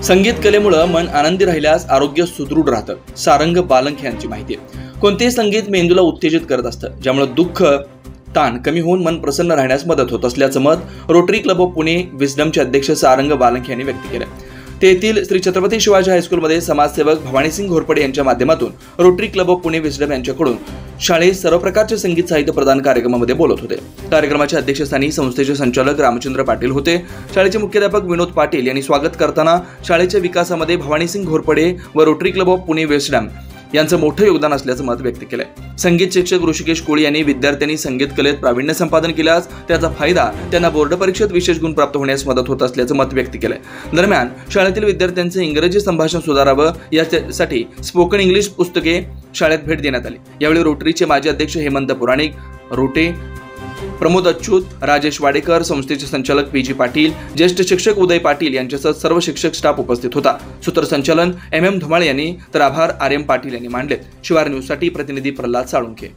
संगीत कलेमुळे मन आनंदी राहिल्यास आरोग्य सुदृढ राहतं. सारंग बालंख यांची माहिती आहे. कोणतेही संगीत मेंदूला उत्तेजित करत असतं, ज्यामुळे दुःख ताण कमी होऊन मन प्रसन्न राहण्यास मदत होत असल्याचं मत रोटरी क्लब ऑफ पुणे विस्डमचे अध्यक्ष सारंग बालंख यांनी व्यक्त केलं. ते येथील श्री छत्रपती शिवाजी हायस्कूलमध्ये समाजसेवक भवानीसिंग घोरपडे यांच्या माध्यमातून rotary club of Pune wisdom यांच्याकडून शाळेत सर्व प्रकारचे संगीत साहित्य प्रदान कार्यक्रमामध्ये बोलत होते. कार्यक्रमाच्या अध्यक्षस्थानी संस्थेचे संचालक रामचंद्र पाटील होते. शाळेचे मुख्याध्यापक विनोद पाटील यांनी स्वागत करताना शाळेच्या विकासामध्ये भवानीसिंग घोरपडे व rotary club of Pune wisdom यांचं मोठं योगदान असल्याचं मत व्यक्त केलंय. संगीत शिक्षक ऋषिकेश कोळी यांनी विद्यार्थ्यांनी संगीत कलेत प्रावीण्य संपादन केल्यास त्याचा फायदा त्यांना बोर्ड परीक्षेत विशेष गुण प्राप्त होण्यास मदत होत असल्याचं मत व्यक्त केलंय. दरम्यान शाळेतील विद्यार्थ्यांचे इंग्रजी संभाषण सुधारावं यासाठी स्पोकन इंग्लिश पुस्तके शाळेत भेट देण्यात आली. यावेळी रोटरीचे माजी अध्यक्ष हेमंत पुराणिक, रोटे प्रमोद अच्युत, राजेश वाडेकर, संस्थेचे संचालक पी.जी. पाटील, ज्येष्ठ शिक्षक उदय पाटील यांच्यासह सर्व शिक्षक स्टाफ उपस्थित होता. सूत्रसंचालन एम.एम. धुमाळ यांनी तर आभार आर.एम. पाटील यांनी मांडले. शिवार न्यूजसाठी प्रतिनिधी प्रल्हाद साळुंखे.